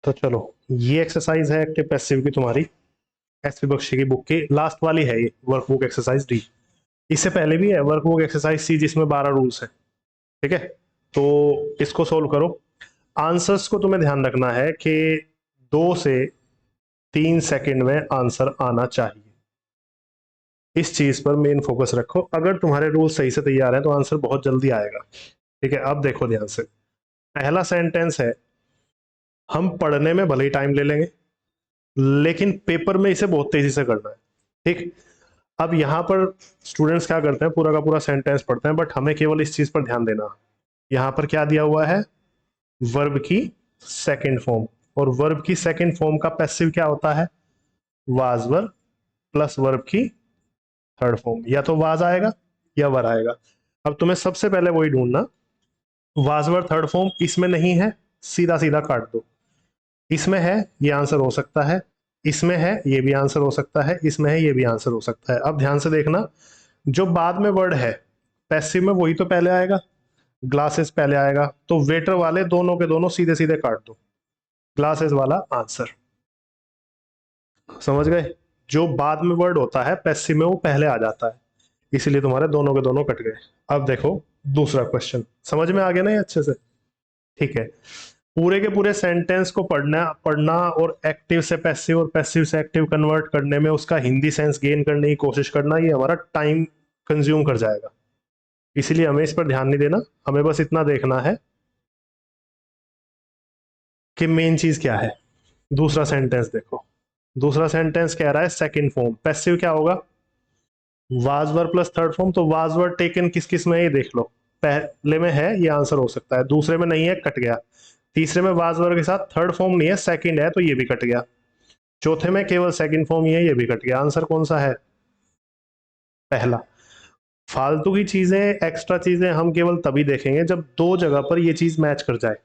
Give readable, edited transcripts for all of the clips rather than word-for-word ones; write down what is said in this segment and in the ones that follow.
तो चलो, ये एक्सरसाइज है एक्टिव पैसिव की तुम्हारी एसपी बख्शी की बुक की लास्ट वाली है, ये वर्कबुक एक्सरसाइज डी। इससे पहले भी है वर्कबुक एक्सरसाइज सी जिसमें 12 रूल्स है। ठीक है, तो इसको सोल्व करो। आंसर्स को तुम्हें ध्यान रखना है कि 2 से 3 सेकंड में आंसर आना चाहिए। इस चीज पर मेन फोकस रखो। अगर तुम्हारे रूल सही से तैयार हैं तो आंसर बहुत जल्दी आएगा। ठीक है, अब देखो ध्यान से। पहला सेंटेंस है, हम पढ़ने में भले ही टाइम ले लेंगे लेकिन पेपर में इसे बहुत तेजी से करना है। ठीक, अब यहां पर स्टूडेंट्स क्या करते हैं, पूरा का पूरा सेंटेंस पढ़ते हैं, बट हमें केवल इस चीज पर ध्यान देना। यहां पर क्या दिया हुआ है, वर्ब की सेकंड फॉर्म। और वर्ब की सेकंड फॉर्म का पैसिव क्या होता है, वाज वर्ब प्लस वर्ब की थर्ड फॉर्म। या तो वाज आएगा या वर आएगा। अब तुम्हें सबसे पहले वही ढूंढना, वाज वर्ब थर्ड फॉर्म इसमें नहीं है, सीधा सीधा काट दो। इसमें है, ये आंसर हो सकता है। इसमें है, ये भी आंसर हो सकता है। इसमें है, ये भी आंसर हो सकता है। अब ध्यान से देखना, जो बाद में वर्ड है पैसिव में वही तो पहले आएगा, ग्लासेस पहले आएगा। तो वेटर वाले दोनों के दोनों सीधे सीधे काट दो, ग्लासेस वाला आंसर। समझ गए, जो बाद में वर्ड होता है पैसिव में वो पहले आ जाता है, इसीलिए तुम्हारे दोनों के दोनों कट गए। अब देखो दूसरा क्वेश्चन, समझ में आ गया ना ये अच्छे से। ठीक है, पूरे के पूरे सेंटेंस को पढ़ना पढ़ना और एक्टिव से पैसिव और पैसिव से एक्टिव कन्वर्ट करने में उसका हिंदी सेंस गेन करने की कोशिश करना, ये हमारा टाइम कंज्यूम कर जाएगा। इसीलिए हमें इस पर ध्यान नहीं देना, हमें बस इतना देखना है कि मेन चीज क्या है। दूसरा सेंटेंस देखो, दूसरा सेंटेंस कह रहा है सेकंड फॉर्म पैसिव क्या होगा, was verb plus third form. तो वाज वर्ब टेकन किस किस में है ये देख लो। पहले में है, ये आंसर हो सकता है। दूसरे में नहीं है, कट गया। तीसरे में वाज वर्ब के साथ थर्ड फॉर्म नहीं है, सेकंड है, तो ये भी कट गया। चौथे में केवल सेकंड फॉर्म ही है, ये भी कट गया। आंसर कौन सा है, पहला। फालतू की चीजें, एक्स्ट्रा चीजें हम केवल तभी देखेंगे जब दो जगह पर ये चीज मैच कर जाए,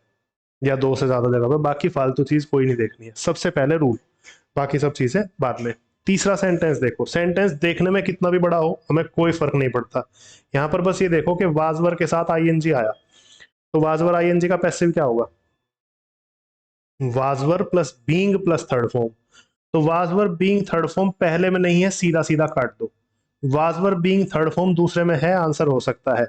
या दो से ज्यादा जगह पर। बाकी फालतू चीज कोई नहीं देखनी है, सबसे पहले रूल, बाकी सब चीजें बाद में। तीसरा सेंटेंस देखो, सेंटेंस देखने में कितना भी बड़ा हो हमें कोई फर्क नहीं पड़ता। यहां पर बस ये देखो कि वाजवर के साथ आईएनजी आया, तो वाजवर आईएनजी का पैसिव क्या होगा, वाजवर plus being plus third form. तो वाजवर बीइंग थर्ड फॉर्म पहले में नहीं है, सीधा सीधा काट दो। वाजवर बीइंग थर्ड फॉर्म दूसरे में है, आंसर हो सकता है।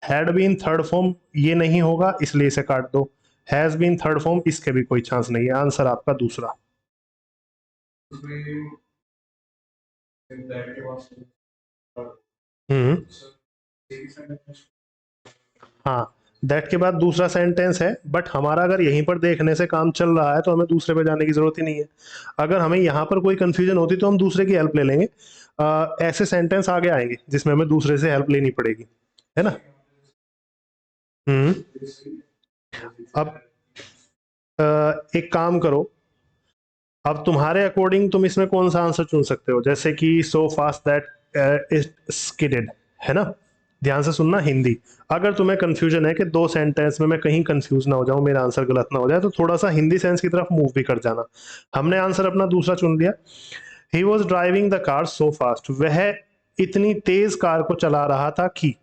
हैड बीन थर्ड फॉर्म ये नहीं होगा, इसलिए इसे काट दो। हैज बीन थर्ड फॉर्म, इसके भी कोई चांस नहीं है, आंसर आपका दूसरा। हम्म, हाँ, दैट के बाद दूसरा सेंटेंस है, बट हमारा अगर यहीं पर देखने से काम चल रहा है तो हमें दूसरे पे जाने की जरूरत ही नहीं है। अगर हमें यहाँ पर कोई कंफ्यूजन होती तो हम दूसरे की हेल्प ले लेंगे। ऐसे सेंटेंस आगे आएंगे जिसमें हमें दूसरे से हेल्प लेनी पड़ेगी, है ना। हम्म, अब एक काम करो, अब तुम्हारे अकॉर्डिंग तुम इसमें कौन सा आंसर चुन सकते हो, जैसे कि सो फास्ट दैट इज स्किडेड, है ना। ध्यान से सुनना हिंदी। अगर तुम्हें कंफ्यूजन है कि दो सेंटेंस में मैं कहीं कंफ्यूज ना हो जाऊं, मेरा आंसर गलत ना हो जाए, तो थोड़ा सा हिंदी सेंस की तरफ मूव भी कर जाना। हमने आंसर अपना दूसरा चुन लिया, he was driving the car so fast, वह इतनी तेज कार को चला रहा था कि,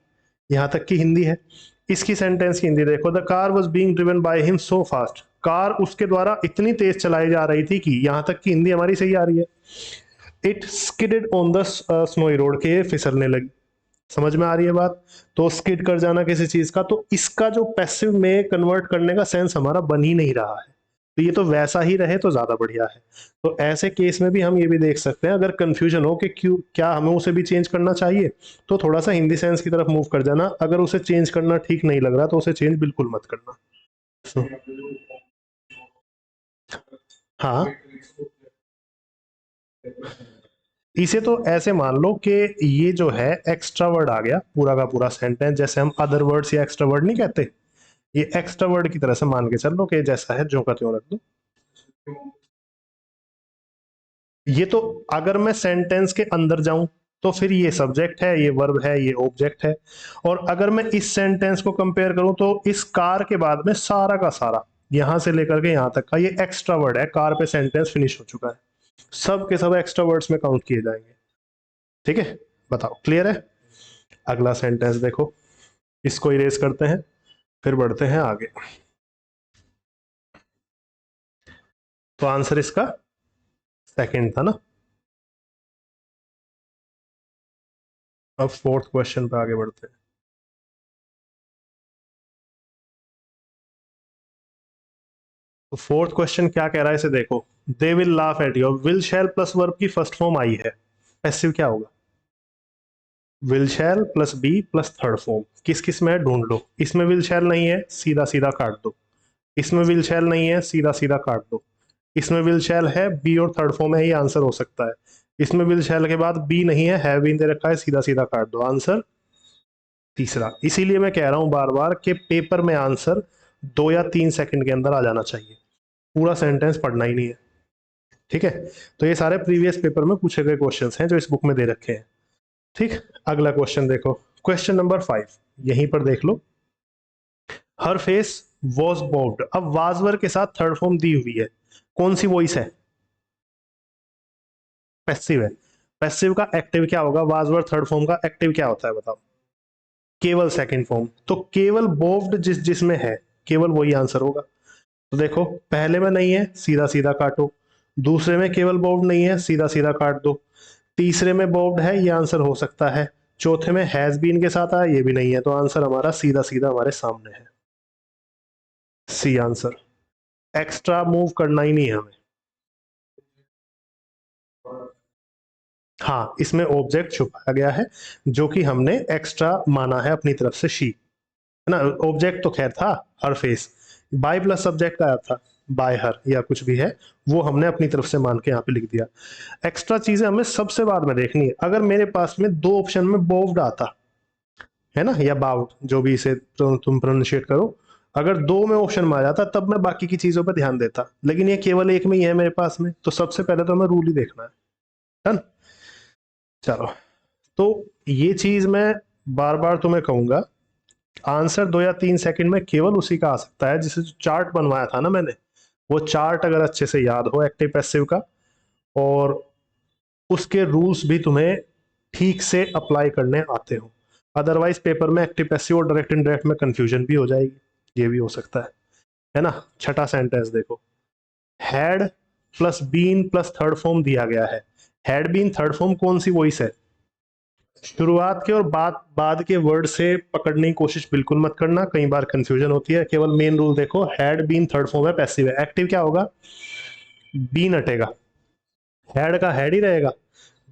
यहां तक की हिंदी है। इसकी सेंटेंस की हिंदी देखो, the car was being driven by him so fast, car उसके द्वारा इतनी तेज चलाई जा रही थी कि, यहां तक की हिंदी हमारी सही आ रही है। It skidded on the snowy road, के फिसलने लगी। समझ में आ रही है बात। तो स्किड कर जाना किसी चीज का, तो इसका जो पैसिव में कन्वर्ट करने का सेंस हमारा बन ही नहीं रहा है। तो ये तो वैसा ही रहे तो ज्यादा बढ़िया है। तो ऐसे केस में भी हम ये भी देख सकते हैं, अगर कंफ्यूजन हो कि क्यों, क्या हमें उसे भी चेंज करना चाहिए, तो थोड़ा सा हिंदी सेंस की तरफ मूव कर जाना। अगर उसे चेंज करना ठीक नहीं लग रहा तो उसे चेंज बिल्कुल मत करना। So, हाँ, इसे तो ऐसे मान लो कि ये जो है एक्स्ट्रा वर्ड आ गया पूरा का पूरा सेंटेंस, जैसे हम अदर वर्ड्स या एक्स्ट्रा वर्ड नहीं कहते, ये एक्स्ट्रा वर्ड की तरह से मान के चल लो कि जैसा है ज्यों का त्यों रख दो। ये तो अगर मैं सेंटेंस के अंदर जाऊं तो फिर ये सब्जेक्ट है, ये वर्ब है, ये ऑब्जेक्ट है। और अगर मैं इस सेंटेंस को कंपेयर करूं तो इस कार के बाद में सारा का सारा, यहां से लेकर के यहां तक का, ये एक्स्ट्रा वर्ड है। कार पे सेंटेंस फिनिश हो चुका है, सब के सब एक्स्ट्रा वर्ड्स में काउंट किए जाएंगे। ठीक है, बताओ क्लियर है। अगला सेंटेंस देखो, इसको इरेज करते हैं, फिर बढ़ते हैं आगे। तो आंसर इसका सेकंड था ना। अब फोर्थ क्वेश्चन पे आगे बढ़ते हैं। तो फोर्थ क्वेश्चन क्या कह रहा है इसे देखो। They will laugh at you, will shall plus verb की फर्स्ट फॉर्म आई है, पैसिव क्या होगा? Will shall plus be plus third form किस किस में है ढूंढ लो। इसमें विल शैल नहीं है, सीधा सीधा काट दो। इसमें विल शैल नहीं है, सीधा सीधा काट दो। इसमें विल शैल है, बी और थर्ड फॉर्म है, ये आंसर हो सकता है। इसमें विल शैल के बाद बी नहीं है बीन दे रखा है, सीधा सीधा काट दो, आंसर तीसरा। इसीलिए मैं कह रहा हूं बार बार कि पेपर में आंसर 2 या 3 सेकंड के अंदर आ जाना चाहिए, पूरा सेंटेंस पढ़ना ही नहीं है। ठीक है, तो ये सारे प्रीवियस पेपर में पूछे गए क्वेश्चंस हैं जो इस बुक में दे रखे हैं। ठीक, अगला क्वेश्चन देखो, क्वेश्चन नंबर 5, यहीं पर देख लो। हर फेस वॉज बॉब्ड, अब वाजवर के साथ थर्ड फॉर्म दी हुई है, कौन सी वॉइस है? पैसिव है। पैसिव का एक्टिव क्या होगा? वाजवर थर्ड फॉर्म का एक्टिव क्या होता है बताओ? केवल सेकंड फॉर्म। तो केवल बोव्ड जिस जिसमें है, केवल वही आंसर होगा। तो देखो, पहले में नहीं है, सीधा सीधा काटो। दूसरे में केवल बोव्ड नहीं है, सीधा सीधा काट दो। तीसरे में बोव्ड है, ये आंसर हो सकता है। चौथे में हैज बीन के साथ आया, ये भी नहीं है, तो आंसर हमारा सीधा सीधा हमारे सामने है, सी आंसर। एक्स्ट्रा मूव करना ही नहीं है हमें। हाँ, इसमें ऑब्जेक्ट छुपाया गया है जो कि हमने एक्स्ट्रा माना है अपनी तरफ से, शी है ना। ऑब्जेक्ट तो खैर था हर फेस, बाय प्लस सब्जेक्ट आया था, बाय हर या कुछ भी है, वो हमने अपनी तरफ से मान के यहाँ पे लिख दिया। एक्स्ट्रा चीजें हमें सबसे बाद में देखनी है। अगर मेरे पास में दो ऑप्शन में बोव्ड आता है ना, या बाउड, जो भी इसे तुम प्रोनाउंशिएट करो, अगर दो में ऑप्शन में आ जाता तब मैं बाकी की चीजों पर ध्यान देता, लेकिन ये केवल एक में ही है मेरे पास में, तो सबसे पहले तो हमें रूल ही देखना है। डन। चलो, तो ये चीज मैं बार बार तुम्हें कहूंगा, आंसर 2 या 3 सेकंड में केवल उसी का आ सकता है जिसे चार्ट बनवाया था ना मैंने, वो चार्ट अगर अच्छे से याद हो एक्टिव पैसिव का, और उसके रूल्स भी तुम्हें ठीक से अप्लाई करने आते हो। अदरवाइज पेपर में एक्टिव पैसिव और डायरेक्ट इनडायरेक्ट में कंफ्यूजन भी हो जाएगी, ये भी हो सकता है ना। छठा सेंटेंस देखो, had plus been plus third form दिया गया है। हैड बीन थर्ड फॉर्म कौन सी वॉइस है? शुरुआत के और बाद के वर्ड से पकड़ने की कोशिश बिल्कुल मत करना, कई बार कंफ्यूजन होती है। केवल मेन रूल देखो, हैड बीन थर्ड फॉर्म है, पैसिव है, एक्टिव क्या होगा? बीन हटेगा, हैड का हैड ही रहेगा,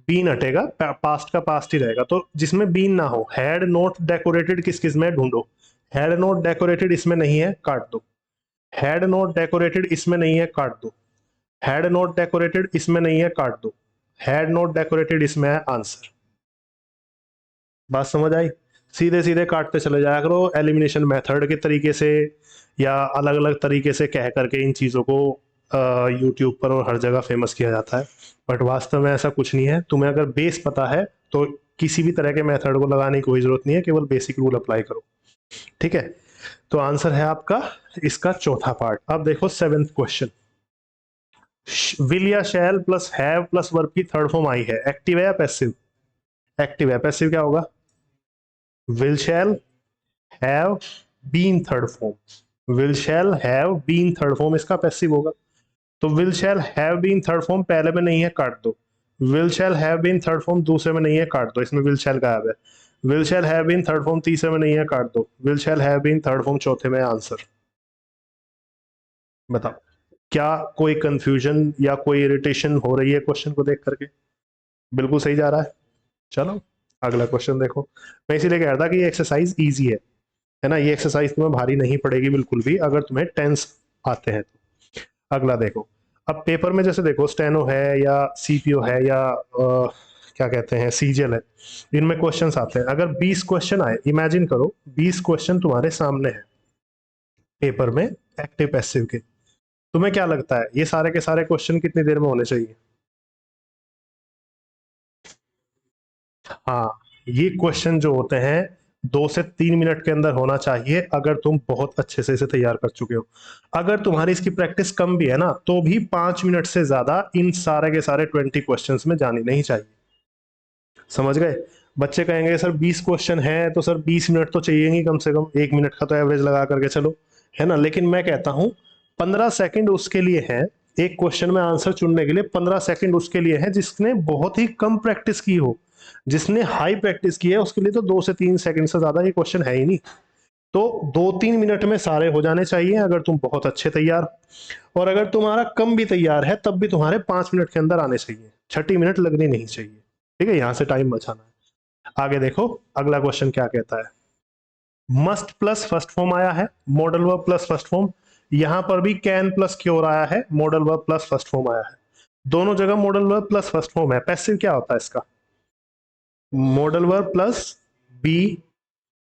बीन हटेगा, पास्ट का पास्ट ही रहेगा। तो जिसमें बीन ना हो, हैड नॉट डेकोरेटेड किस किस में ढूंढो। हैड नॉट डेकोरेटेड इसमें नहीं है, काट दो। हैड नॉट डेकोरेटेड इसमें नहीं है, काट दो। हैड नॉट डेकोरेटेड इसमें नहीं है, काट दो। हैड नॉट डेकोरेटेड इसमें है, आंसर। बात समझ आई? सीधे सीधे काटते चले जाया करो एलिमिनेशन मेथड के तरीके से, या अलग अलग तरीके से कह करके इन चीज़ों को यूट्यूब पर और हर जगह फेमस किया जाता है, बट वास्तव में ऐसा कुछ नहीं है। तुम्हें अगर बेस पता है तो किसी भी तरह के मेथड को लगाने की कोई जरूरत नहीं है, केवल बेसिक रूल अप्लाई करो। ठीक है, तो आंसर है आपका इसका चौथा पार्ट। अब देखो सेवेंथ क्वेश्चन, विल या शैल प्लस हैव प्लस वर्ब की थर्ड फॉर्म आई है, एक्टिव है या पैसिव? एक्टिव है। पैसिव क्या होगा? Will shall have been third form, will shall have been third form इसका पैसिव होगा। तो will shall have been third form पहले में नहीं है, काट दो। Will shall have been third form दूसरे में नहीं है, काट दो, इसमें विल शैल गायब है। Will shall have been third form तीसरे में नहीं है, काट दो। Will shall have been third form चौथे में, आंसर। बताओ, क्या कोई कंफ्यूजन या कोई इरिटेशन हो रही है क्वेश्चन को देख करके? बिल्कुल सही जा रहा है। चलो, अगला क्वेश्चन देखो। मैं इसीलिए कह रहा था कि ये एक्सरसाइज ईजी है ना, ये एक्सरसाइज तुम्हें भारी नहीं पड़ेगी बिल्कुल भी, अगर तुम्हें टेंस आते हैं तो। अगला देखो, अब पेपर में जैसे देखो स्टेनो है या सीपीओ है या क्या कहते हैं सीजीएल है, इनमें क्वेश्चंस आते हैं। अगर 20 क्वेश्चन आए, इमेजिन करो 20 क्वेश्चन तुम्हारे सामने है पेपर में एक्टिव पैसिव के, तुम्हें क्या लगता है ये सारे के सारे क्वेश्चन कितनी देर में होने चाहिए? हाँ, ये क्वेश्चन जो होते हैं 2 से 3 मिनट के अंदर होना चाहिए, अगर तुम बहुत अच्छे से इसे तैयार कर चुके हो। अगर तुम्हारी इसकी प्रैक्टिस कम भी है ना, तो भी 5 मिनट से ज्यादा इन सारे के सारे 20 क्वेश्चंस में जानी नहीं चाहिए। समझ गए? बच्चे कहेंगे सर 20 क्वेश्चन है तो सर 20 मिनट तो चाहिए ही कम से कम, 1 मिनट का तो एवरेज लगा करके चलो, है ना। लेकिन मैं कहता हूं 15 सेकंड उसके लिए है, एक क्वेश्चन में आंसर चुनने के लिए 15 सेकंड उसके लिए है जिसने बहुत ही कम प्रैक्टिस की हो। जिसने हाई प्रैक्टिस की है उसके लिए तो 2 से 3 सेकंड से ज्यादा ये क्वेश्चन है ही नहीं। तो 2-3 मिनट में सारे हो जाने चाहिए अगर तुम बहुत अच्छे तैयार, और अगर तुम्हारा कम भी तैयार है तब भी तुम्हारे 5 मिनट के अंदर आने चाहिए, 6 मिनट लगनी नहीं चाहिए। ठीक है, यहां से टाइम बचाना है। आगे देखो अगला क्वेश्चन क्या कहता है। मस्ट प्लस फर्स्ट फॉर्म आया है, modal verb plus first form. यहां पर भी कैन प्लस क्योर आया है, modal verb plus first form आया है। दोनों जगह modal verb plus first form है। पैसिव क्या होता है इसका, modal verb plus be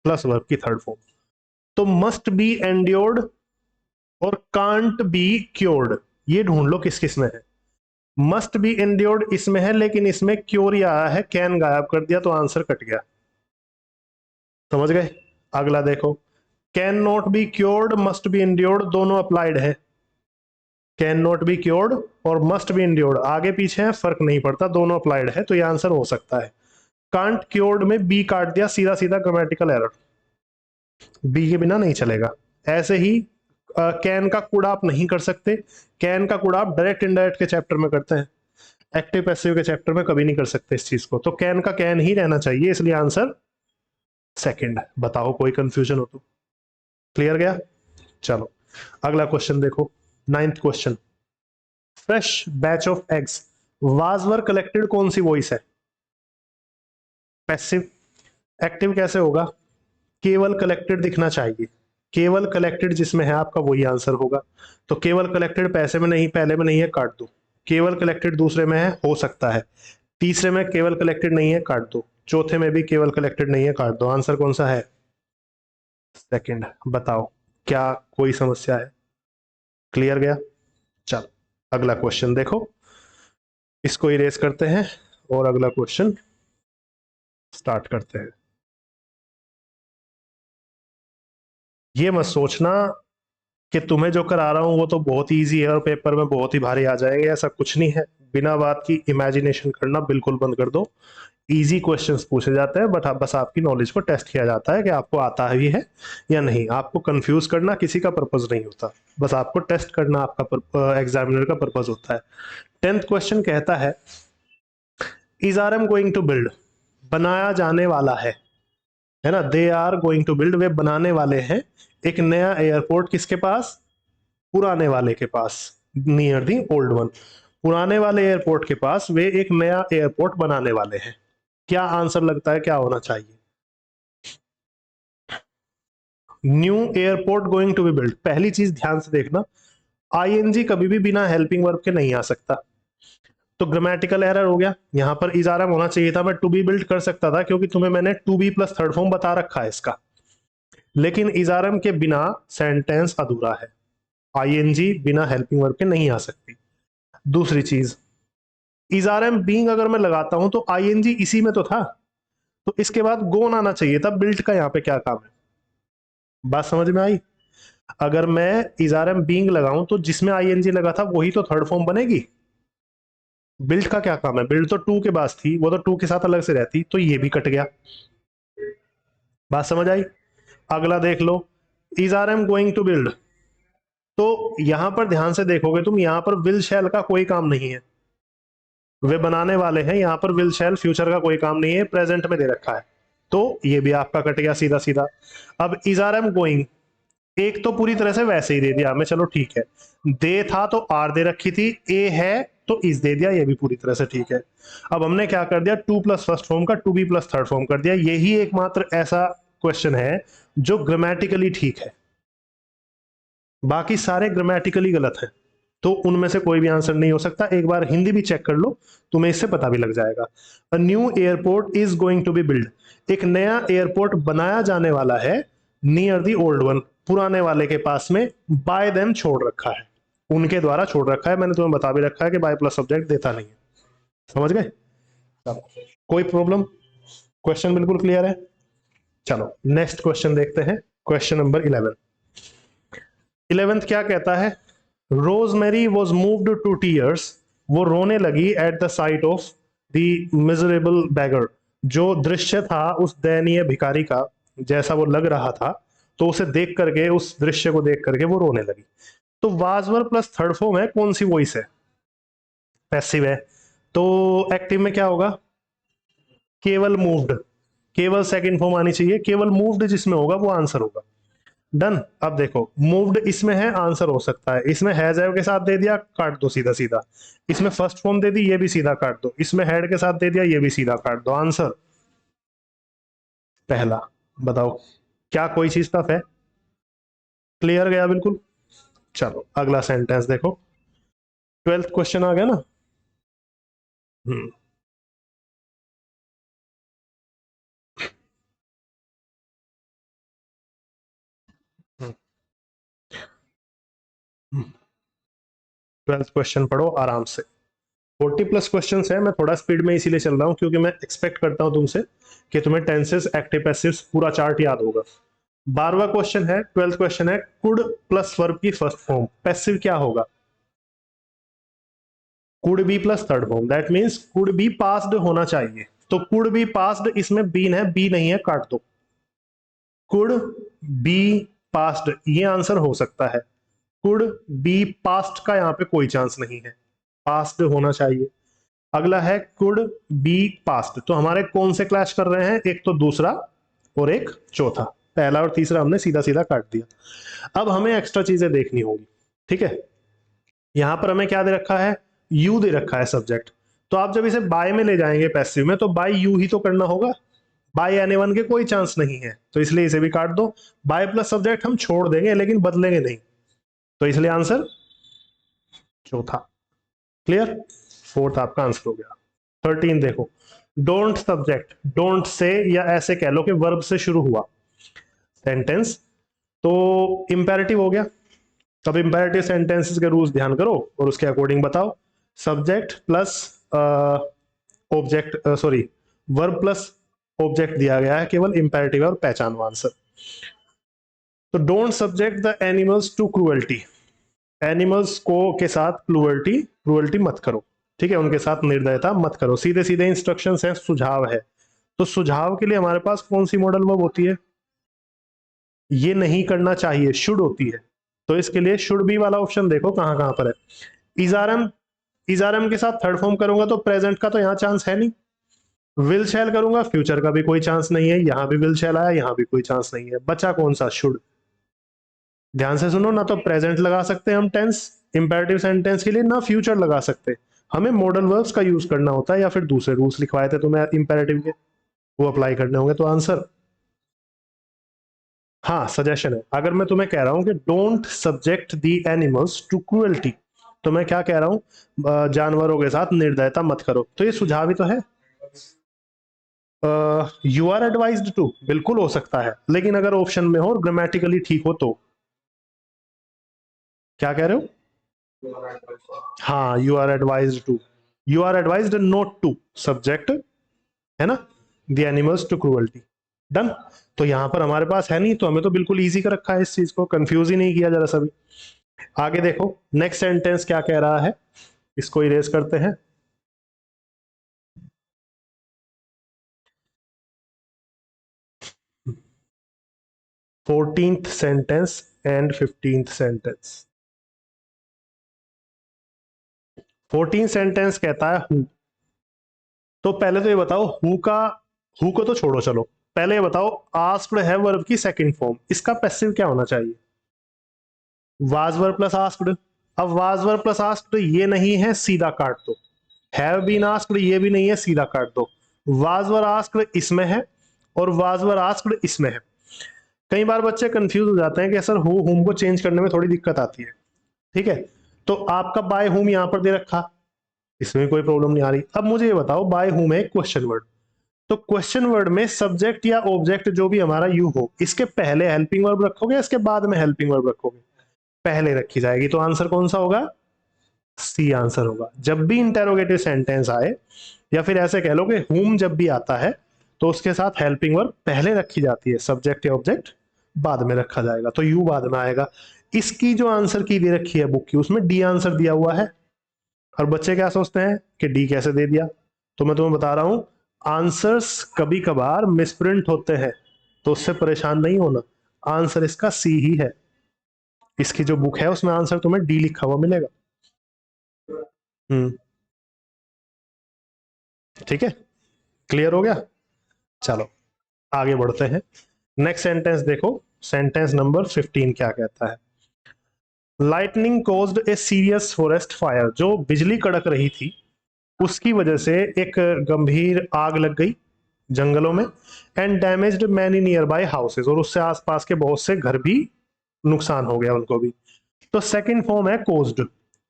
plus verb की थर्ड फॉर्म। तो मस्ट बी एंड्योर्ड और कांट बी क्योर्ड, ये ढूंढ लो किस किस में है। मस्ट बी एंड्योर्ड इसमें है लेकिन इसमें क्योर ही आया है, कैन गायब कर दिया तो आंसर कट गया। समझ गए। अगला देखो, can not be cured must be endured दोनों अप्लाइड है। कैन नॉट बी क्योर्ड और मस्ट बी एंड्योर्ड आगे पीछे है, फर्क नहीं पड़ता, दोनों अप्लाइड है, तो ये आंसर हो सकता है। कांट क्योर्ड में बी काट दिया, सीधा सीधा ग्रामेटिकल एरर, बी के बिना नहीं चलेगा। ऐसे ही कैन का कुड़ आप नहीं कर सकते, कैन का कुड़ आप डायरेक्ट इनडायरेक्ट के चैप्टर में करते हैं, एक्टिव पैसिव के चैप्टर में कभी नहीं कर सकते इस चीज को। तो कैन का कैन ही रहना चाहिए, इसलिए आंसर सेकंड। बताओ कोई कंफ्यूजन हो तो। क्लियर गया। चलो अगला क्वेश्चन देखो, 9th question. Fresh batch of eggs was were collected कौन सी वॉइस है, पैसिव। एक्टिव कैसे होगा, केवल कलेक्टेड दिखना चाहिए, केवल कलेक्टेड जिसमें है आपका वही आंसर होगा। तो केवल कलेक्टेड पैसे में नहीं, पहले में नहीं है, काट दो। केवल कलेक्टेड दूसरे में है, हो सकता है। तीसरे में केवल कलेक्टेड नहीं है, काट दो। चौथे में भी केवल कलेक्टेड नहीं है, काट दो। आंसर कौन सा है, सेकंड। बताओ क्या कोई समस्या है, क्लियर गया। चलो अगला क्वेश्चन देखो, इसको इरेज करते हैं और अगला क्वेश्चन स्टार्ट करते हैं। ये मत सोचना कि तुम्हें जो करा रहा हूं वो तो बहुत इजी है और पेपर में बहुत ही भारी आ जाएंगे, ऐसा कुछ नहीं है। बिना बात की इमेजिनेशन करना बिल्कुल बंद कर दो। इजी क्वेश्चंस पूछे जाते हैं, बट बस आपकी नॉलेज को टेस्ट किया जाता है कि आपको आता ही है या नहीं। आपको कंफ्यूज करना किसी का पर्पज नहीं होता, बस आपको टेस्ट करना आपका एग्जामिनर का पर्पज होता है। 10th क्वेश्चन कहता है, is are am going to build, बनाया जाने वाला है ना, they are going to build, वे बनाने वाले हैं एक नया एयरपोर्ट, किसके पास, पुराने वाले के पास, नियर दी ओल्ड वन। पुराने वाले एयरपोर्ट के पास वे एक नया एयरपोर्ट बनाने वाले हैं। क्या आंसर लगता है क्या होना चाहिए, new airport going to be build. पहली चीज ध्यान से देखना, आईएनजी कभी भी बिना हेल्पिंग वर्ब के नहीं आ सकता, तो ग्रामेटिकल एरर हो गया। यहां पर इज आर एम होना चाहिए था, मैं टू बी बिल्ड कर सकता था क्योंकि तुम्हें मैंने to be plus third form बता रखा है इसका, लेकिन इज आर एम के बिना सेंटेंस अधूरा है, आईएनजी बिना हेल्पिंग वर्ब के नहीं आ सकती। दूसरी चीज, इज आर एम बीइंग अगर मैं लगाता हूं तो आईएनजी इसी में तो था, तो इसके बाद गोन आना चाहिए था, बिल्ड का यहां पे क्या काम है, बात समझ में आई। अगर मैं इज आर एम बीइंग लगाऊं तो जिसमें आईएनजी लगा था वही तो थर्ड फॉर्म बनेगी, बिल्ड का क्या काम है, बिल्ड तो टू के पास थी, वो तो टू के साथ अलग से रहती, तो ये भी कट गया। बात समझ आई। अगला देख लो, is are am going to build, तो यहां पर ध्यान से देखोगे तुम, यहां पर विल शैल का कोई काम नहीं है, वे बनाने वाले हैं, यहां पर विल शैल फ्यूचर का कोई काम नहीं है, प्रेजेंट में दे रखा है, तो ये भी आपका कट गया सीधा सीधा। अब इज आर एम गोइंग, एक तो पूरी तरह से वैसे ही दे दिया हमें, चलो ठीक है, दे था तो आर दे रखी थी, ए है तो इस दे दिया, ये भी पूरी तरह से ठीक है। अब हमने क्या कर दिया, टू प्लस फर्स्ट फॉर्म का to be plus third form कर दिया। यही एकमात्र ऐसा क्वेश्चन है जो ग्रामेटिकली ठीक है, बाकी सारे ग्रामेटिकली गलत हैं, तो उनमें से कोई भी आंसर नहीं हो सकता। एक बार हिंदी भी चेक कर लो, तुम्हें इससे पता भी लग जाएगा। A new airport is going to be build, एक नया एयरपोर्ट बनाया जाने वाला है, नियर दी ओल्ड वन, पुराने वाले के पास में, बाय देम छोड़ रखा है, उनके द्वारा छोड़ रखा है। मैंने तुम्हें बता भी रखा है कि बाय प्लस सब्जेक्ट देता नहीं है, समझ गए। कोई प्रॉब्लम, क्वेश्चन बिल्कुल क्लियर है। चलो नेक्स्ट क्वेश्चन देखते हैं, क्वेश्चन नंबर 11। 11th क्या कहता है, Rosemary was moved to tears, वो रोने लगी at the sight of the miserable beggar, जो दृश्य था उस दयनीय भिखारी का, जैसा वो लग रहा था, तो उसे देख करके, उस दृश्य को देख करके वो रोने लगी। तो was were plus third form है, कौन सी वॉइस है? पैसिव है। तो एक्टिव में क्या होगा? केवल मूव्ड। केवल सेकंड फॉर्म आनी चाहिए, केवल मूव्ड जिसमें होगा वो आंसर होगा। डन। अब देखो मूव्ड इसमें है, आंसर हो सकता है। इसमें हैज हैव के साथ दे दिया, काट दो सीधा सीधा। इसमें फर्स्ट फॉर्म दे दी, ये भी सीधा काट दो। इसमें हेड के साथ दे दिया, ये भी सीधा काट दो। आंसर पहला। बताओ क्या कोई चीज टफ है? क्लियर गया बिल्कुल। चलो अगला सेंटेंस देखो। 12th क्वेश्चन आ गया ना। हम्म। हम्म। 12th क्वेश्चन पढ़ो आराम से। 40+ क्वेश्चन है, मैं थोड़ा स्पीड में इसीलिए चल रहा हूं क्योंकि मैं एक्सपेक्ट करता हूं तुमसे कि तुम्हें टेंसेस, एक्टिव, पैसिव्स पूरा चार्ट याद होगा। 12वां क्वेश्चन है, 12th क्वेश्चन है, कुड प्लस वर्ब की फर्स्ट फॉर्म पैसिव क्या होगा? Could be plus third form, that means could be passed होना चाहिए। तो कुड बी पास्ड, इसमें बीन है, बी नहीं है, काट दो। कुड बी पास्ड, ये आंसर हो सकता है। कुड बी पास्ट का यहां पे कोई चांस नहीं है, पास्ट होना चाहिए। अगला है कुड बी पास्ट, तो हमारे कौन से क्लैश कर रहे हैं? एक तो दूसरा और एक चौथा। पहला और तीसरा हमने सीधा सीधा काट दिया। अब हमें एक्स्ट्रा चीजें देखनी होगी, ठीक है। यहां पर हमें क्या दे रखा है? यू दे रखा है सब्जेक्ट। तो आप जब इसे बाय में ले जाएंगे पैसिव में, तो बाय यू ही तो करना होगा। बाय एनीवन के कोई चांस नहीं है, तो इसलिए इसे भी काट दो। बाय प्लस सब्जेक्ट हम छोड़ देंगे लेकिन बदलेंगे नहीं, तो इसलिए आंसर चौथा। क्लियर? फोर्थ आपका आंसर हो गया। 13 देखो। डोंट सब्जेक्ट, डोंट से या ऐसे कह लो कि वर्ब से शुरू हुआ सेंटेंस, तो इंपेरेटिव हो गया। तब इंपेरेटिव सेंटेंसेस के रूल्स ध्यान करो और उसके अकॉर्डिंग बताओ। Subject plus object, sorry, verb plus object दिया गया है, केवल इंपेरेटिव और पहचानो आंसर। तो don't subject the animals to cruelty, animals को के साथ क्रूअल्टी, क्रूअल्टी मत करो, ठीक है, उनके साथ निर्दयता मत करो। सीधे सीधे इंस्ट्रक्शंस हैं, सुझाव है। तो सुझाव के लिए हमारे पास कौन सी मॉडल वर्ब होती है? ये नहीं करना चाहिए, शुड होती है। तो इसके लिए शुड बी वाला ऑप्शन देखो कहां कहां पर है। इजारम, इजारम के साथ थर्ड फॉर्म करूंगा तो प्रेजेंट का तो यहां चांस है नहीं। विल शैल करूंगा, फ्यूचर का भी कोई चांस नहीं है। यहां भी विल शैल आया, यहां भी कोई चांस नहीं है। बचा कौन सा? शुड। ध्यान से सुनो ना, तो प्रेजेंट लगा सकते हैं हम टेंस इंपेरेटिव सेंटेंस के लिए, ना फ्यूचर लगा सकते। हमें मॉडल वर्ब्स का यूज करना होता है, या फिर दूसरे रूल्स लिखवाए थे तो मैं इंपेरेटिव के, वो अप्लाई करने होंगे। तो आंसर, हाँ सजेशन है। अगर मैं तुम्हें कह रहा हूं कि don't subject the animals to cruelty, तो मैं क्या कह रहा हूं? जानवरों के साथ निर्दयता मत करो, तो ये सुझाव ही तो है। यू आर एडवाइज्ड टू बिल्कुल हो सकता है, लेकिन अगर ऑप्शन में हो और ग्रामेटिकली ठीक हो तो। क्या कह रहे हो? हाँ, you are advised to, you are advised not to subject, है ना, the animals to cruelty. Done. तो यहां पर हमारे पास है नहीं, तो हमें तो बिल्कुल इजी कर रखा है, इस चीज को कंफ्यूज ही नहीं किया जरा सा भी। आगे देखो नेक्स्ट सेंटेंस क्या कह रहा है, इसको इरेज करते हैं। Fourteenth sentence and 15th sentence. 14 sentence कहता है हु। तो पहले तो ये बताओ हु का, हु को तो छोड़ो, चलो पहले ये बताओ आस्क्ड है वर्ब की सेकंड फॉर्म, इसका पैसिव क्या होना चाहिए? Was verb plus asked. अब वाज वर्ब प्लस आस्क्ड ये नहीं है, सीधा काट दो। हैव बीन आस्क्ड ये भी नहीं है, सीधा काट दो। वाज वर आस्क्ड इसमें है और वाज वर आस्क्ड इसमें है। कई बार बच्चे कंफ्यूज हो जाते हैं कि सर हु हुम को चेंज करने में थोड़ी दिक्कत आती है, ठीक है। तो आपका बाय हुम यहां पर दे रखा, इसमें कोई प्रॉब्लम नहीं आ रही। अब मुझे ये बताओ बाय हुम है क्वेश्चन वर्ड, तो क्वेश्चन वर्ड में सब्जेक्ट या ऑब्जेक्ट जो भी हमारा यू हो, इसके पहले हेल्पिंग वर्ब रखोगे या इसके बाद में हेल्पिंग वर्ब रखोगे? पहले रखी जाएगी, तो आंसर कौन सा होगा? सी आंसर होगा। जब भी इंटेरोगेटिव सेंटेंस आए, या फिर ऐसे कह लो कि हुम जब भी आता है, तो उसके साथ हेल्पिंग वर्ब पहले रखी जाती है, सब्जेक्ट या ऑब्जेक्ट बाद में रखा जाएगा, तो यू बाद में आएगा। इसकी जो आंसर की दे रखी है बुक की, उसमें डी आंसर दिया हुआ है। और बच्चे क्या सोचते हैं कि डी कैसे दे दिया? तो मैं तुम्हें बता रहा हूं, आंसर्स कभी कभार मिसप्रिंट होते हैं, तो उससे परेशान नहीं होना। आंसर इसका सी ही है। इसकी जो बुक है उसमें आंसर तुम्हें डी लिखा हुआ मिलेगा। ठीक है, क्लियर हो गया। चलो आगे बढ़ते हैं। नेक्स्ट सेंटेंस देखो, सेंटेंस नंबर 15 क्या कहता है। Lightning caused a serious forest fire, जो बिजली कड़क रही थी उसकी वजह से एक गंभीर आग लग गई जंगलों में, and damaged many near by houses, और उससे आसपास के बहुत से घर भी नुकसान हो गया उनको भी। तो सेकंड फॉर्म है कोज्ड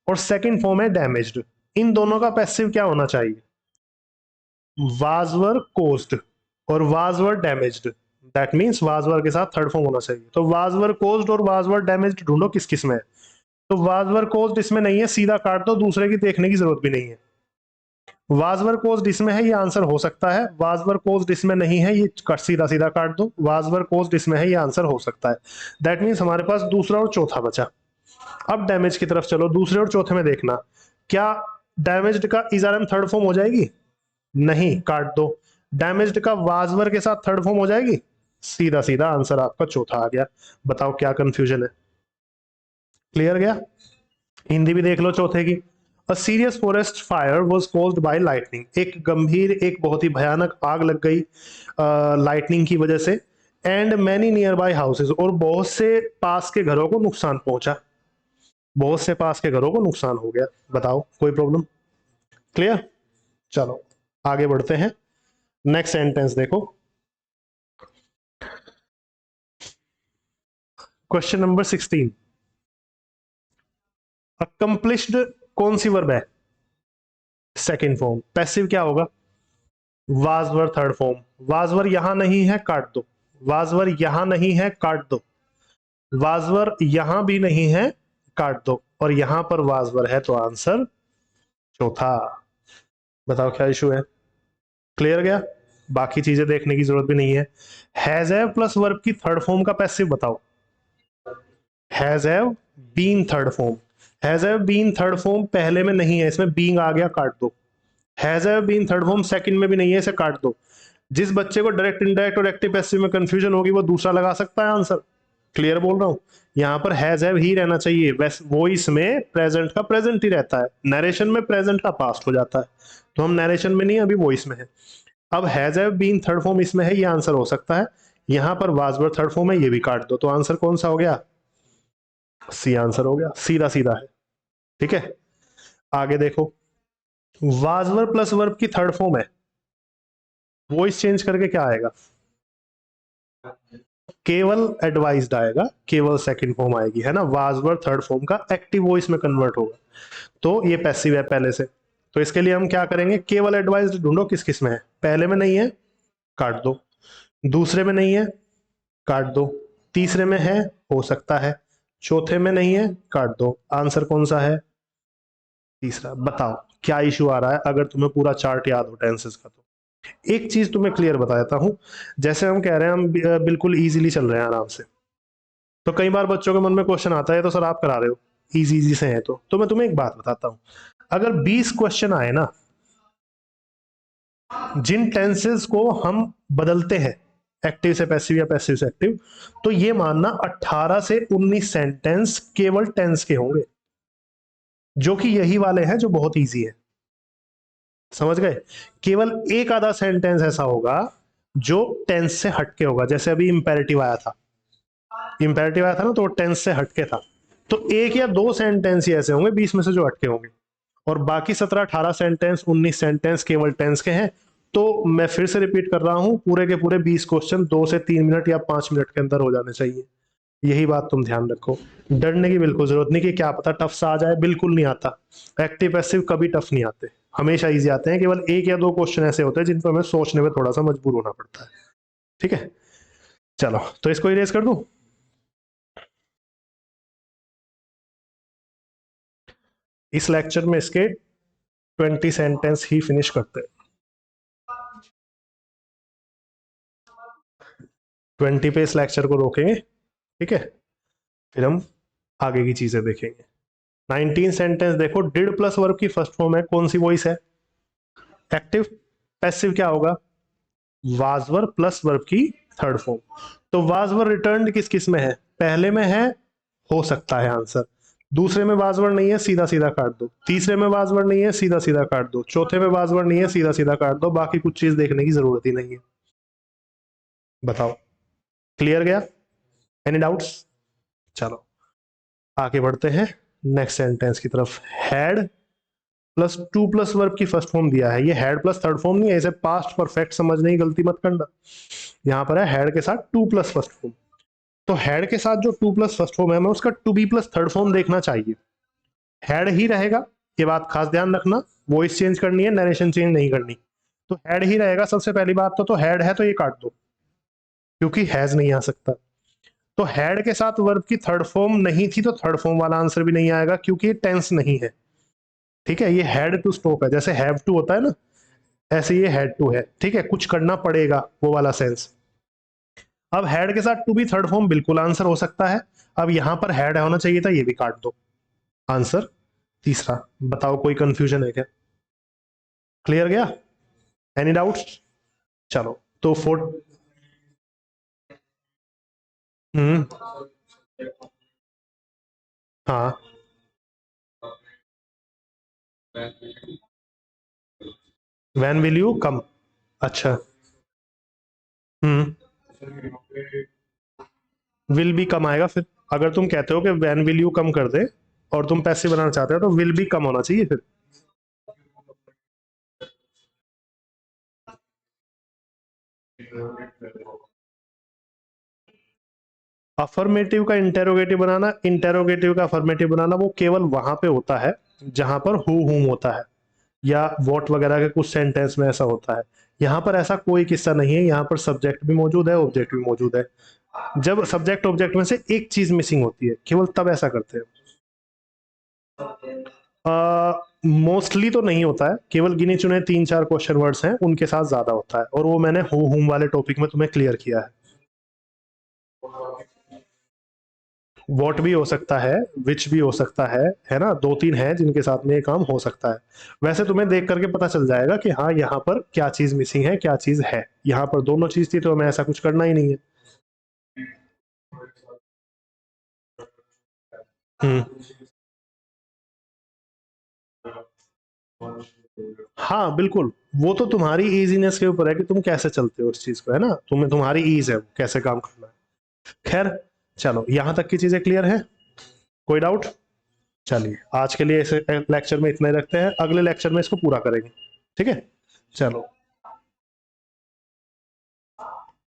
और सेकंड फॉर्म है डैमेज्ड। इन दोनों का पैसिव क्या होना चाहिए? वाज वर कोज्ड और was were damaged. That means was वर के साथ थर्ड फॉर्म होना चाहिए। तो वाज वर कोज्ड और वाज वर डैमेज्ड ढूंढो किस किस में है। तो वाज वर कोज्ड इसमें नहीं है, सीधा काट दो, दूसरे की देखने की जरूरत भी नहीं है। वाज वर कोज्ड इसमें है, ये आंसर हो सकता है। वाज वर कोज्ड इसमें नहीं है, ये सीधा सीधा काट दो। वाज वर कोज्ड इसमें है, ये आंसर हो सकता है। दैट मींस हमारे पास दूसरा और चौथा बचा। अब डैमेज की तरफ चलो, दूसरे और चौथे में देखना, क्या डैमेज्ड का इजरम थर्ड फॉर्म हो जाएगी? नहीं, काट दो। डैमेज्ड का वाजवर के साथ थर्ड फॉर्म हो जाएगी? सीधा सीधा आंसर आपका चौथा आ गया। बताओ क्या कंफ्यूजन है? क्लियर गया? हिंदी भी देख लो चौथे की। A serious forest fire was caused by lightning, एक गंभीर, एक बहुत ही भयानक आग लग गई लाइटनिंग की वजह से। And many near by houses, और बहुत से पास के घरों को नुकसान पहुंचा। बहुत से पास के घरों को नुकसान हो गया। बताओ कोई प्रॉब्लम? क्लियर? चलो आगे बढ़ते हैं। नेक्स्ट सेंटेंस देखो, क्वेश्चन नंबर 16। अकम्प्लिश्ड कौन सी वर्ब है? Second form. पैसिव क्या होगा? वाजवर थर्ड फॉर्म। वाजवर यहां नहीं है, काट दो। वाजवर यहां नहीं है, काट दो। वाजवर यहां भी नहीं है, काट दो। और यहां पर वाजवर है, तो आंसर चौथा। बताओ क्या इशू है? क्लियर गया? बाकी चीजें देखने की जरूरत भी नहीं है। हैज हैव प्लस वर्ब की थर्ड फॉर्म का पैसिव बताओ। Has have been third form. Has have been third form पहले में नहीं है, इसमें बीइंग आ गया, काट दो। Has have been third form second में भी नहीं है, इसे काट दो। जिस बच्चे को डायरेक्ट इनडायरेक्ट और एक्टिव पैसिव में कंफ्यूजन होगी वो दूसरा लगा सकता है आंसर। क्लियर बोल रहा हूं। यहां पर हैज हैव ही रहना चाहिए, वॉइस में प्रेजेंट का प्रेजेंट ही रहता है, नरेशन में प्रेजेंट का पास्ट हो जाता है। तो हम नरेशन में नहीं, अभी वॉइस में है। अब has have been third form इसमें है, ये आंसर हो सकता है। यहां पर वाज वर थर्ड फॉर्म है, ये भी काट दो। तो आंसर कौन सा हो गया? सी आंसर हो गया। सीधा सीधा है। ठीक है, आगे देखो। वाजवर प्लस वर्ब की थर्ड फॉर्म है, वॉइस चेंज करके क्या आएगा? केवल एडवाइज्ड आएगा, केवल सेकंड फॉर्म आएगी, है ना। वाजवर थर्ड फॉर्म का एक्टिव वॉइस में कन्वर्ट होगा, तो ये पैसिव है पहले से। तो इसके लिए हम क्या करेंगे? केवल एडवाइज्ड ढूंढो किस किस में है। पहले में नहीं है, काट दो। दूसरे में नहीं है, काट दो। तीसरे में है, हो सकता है। चौथे में नहीं है, काट दो। आंसर कौन सा है? तीसरा। बताओ क्या इशू आ रहा है अगर तुम्हें पूरा चार्ट याद हो टेंसेस का? तो एक चीज तुम्हें क्लियर बताता हूं। जैसे हम कह रहे हैं हम बिल्कुल इजीली चल रहे हैं आराम से, तो कई बार बच्चों के मन में क्वेश्चन आता है तो सर आप करा रहे हो इजी इजी से है। तो मैं तुम्हें एक बात बताता हूं। अगर 20 क्वेश्चन आए ना, जिन टेंसेस को हम बदलते हैं एक्टिव से पैसिव या पैसिव से एक्टिव, तो ये मानना 18 से 19 सेंटेंस केवल टेंस के होंगे, जो कि यही वाले हैं जो बहुत इजी है। समझ गए? केवल एक आधा सेंटेंस ऐसा होगा जो टेंस से हटके होगा। जैसे अभी इंपेरेटिव आया था, इंपेरेटिव आया था ना, तो टेंस से हटके था। तो एक या दो सेंटेंस ही ऐसे होंगे 20 में से जो हटके होंगे, और बाकी 17-18 सेंटेंस 19 सेंटेंस केवल टेंस के हैं। तो मैं फिर से रिपीट कर रहा हूं, पूरे के पूरे 20 क्वेश्चन 2 से 3 मिनट या 5 मिनट के अंदर हो जाने चाहिए। यही बात तुम ध्यान रखो। डरने की बिल्कुल जरूरत नहीं कि क्या पता टफ सा आ जाए, बिल्कुल नहीं आता। एक्टिव पैसिव कभी टफ नहीं आते, हमेशा इजी आते हैं। केवल एक या दो क्वेश्चन ऐसे होते हैं जिन पर हमें सोचने में थोड़ा सा मजबूर होना पड़ता है। ठीक है, चलो तो इसको इरेज कर दूं। इस लेक्चर में इसके 20 सेंटेंस ही फिनिश करते हैं। 20 पे इस लेक्चर को रोकेंगे, ठीक है, फिर हम आगे की चीजें देखेंगे। 19 सेंटेंस देखो। डिड प्लस वर्ब की फर्स्ट फॉर्म है, कौन सी वॉइस है? एक्टिव। पैसिव क्या होगा? वाजवर प्लस वर्ब की थर्ड फॉर्म। तो वाजवर रिटर्न किस किस में है? पहले में है, हो सकता है आंसर। दूसरे में बाजवर्ड नहीं है, सीधा सीधा काट दो। तीसरे में बाजवर्ड नहीं है, सीधा सीधा काट दो। चौथे में बाजवर्ड नहीं है, सीधा सीधा काट दो। बाकी कुछ चीज देखने की जरूरत ही नहीं है। बताओ, क्लियर गया? Any doubts? चलो आगे बढ़ते हैं नेक्स्ट सेंटेंस की तरफ। Had plus two plus verb की फर्स्ट फॉर्म दिया है। ये हैड प्लस थर्ड फॉर्म नहीं है, इसे पास्ट परफेक्ट समझने की गलती मत करना। यहां पर है हैड के साथ टू प्लस फर्स्ट फॉर्म। तो हैड के साथ जो टू प्लस फर्स्ट फॉर्म है, मैं उसका to be plus third form देखना चाहिए। हैड ही रहेगा, ये बात खास ध्यान रखना। वॉइस चेंज करनी है, नरेशन चेंज नहीं करनी। तो हैड ही रहेगा सबसे पहली बात। तो हैड है तो ये काट दो, क्योंकि हैज नहीं आ सकता। तो हैड के साथ वर्ब की थर्ड फॉर्म नहीं थी, तो थर्ड फॉर्म वाला आंसर भी नहीं आएगा, क्योंकि ये टेंस नहीं है। ठीक है, ये हैड टू स्टॉप है, जैसे हैव टू होता है ना, ऐसे ये हैड टू है। ठीक है, कुछ करना पड़ेगा, वो वाला सेंस। अब हैड के साथ टू भी थर्ड फॉर्म बिल्कुल आंसर हो सकता है। अब यहां पर हैड होना चाहिए था, ये भी काट दो। आंसर तीसरा। बताओ, कोई कंफ्यूजन है क्या? क्लियर गया? Any doubts? चलो तो हम्म, हाँ। When will you come? अच्छा। हम्म, विल बी कम आएगा फिर। अगर तुम कहते हो कि व्हेन विल यू कम कर दे और तुम पैसे बनाना चाहते हो, तो विल बी कम होना चाहिए फिर। अफर्मेटिव का इंटेरोगेटिव का अफर्मेटिव बनाना वो केवल वहां पे होता है जहां पर हु हुम होता है, या वॉट वगैरह के कुछ सेंटेंस में ऐसा होता है। यहाँ पर ऐसा कोई किस्सा नहीं है। यहाँ पर सब्जेक्ट भी मौजूद है, ऑब्जेक्ट भी मौजूद है। जब सब्जेक्ट ऑब्जेक्ट में से एक चीज मिसिंग होती है, केवल तब ऐसा करते हैं। मोस्टली तो नहीं होता है, केवल गिने चुने तीन चार क्वेश्चन वर्ड्स हैं, उनके साथ ज्यादा होता है, और वो मैंने हु हुम वाले टॉपिक में तुम्हें क्लियर किया है। वॉट भी हो सकता है, विच भी हो सकता है ना। दो तीन है जिनके साथ में ये काम हो सकता है। वैसे तुम्हें देख करके पता चल जाएगा कि हाँ, यहाँ पर क्या चीज मिसिंग है, क्या चीज है। यहाँ पर दोनों चीज थी, तो हमें ऐसा कुछ करना ही नहीं है। हम्म, हाँ बिल्कुल। वो तो तुम्हारी इजीनेस के ऊपर है कि तुम कैसे चलते हो उस चीज को, है ना। तुम्हें तुम्हारी ईज है कैसे काम करना है। खैर, चलो यहां तक की चीजें क्लियर है? कोई डाउट? चलिए आज के लिए इस लेक्चर में इतना ही रखते हैं, अगले लेक्चर में इसको पूरा करेंगे। ठीक है, चलो।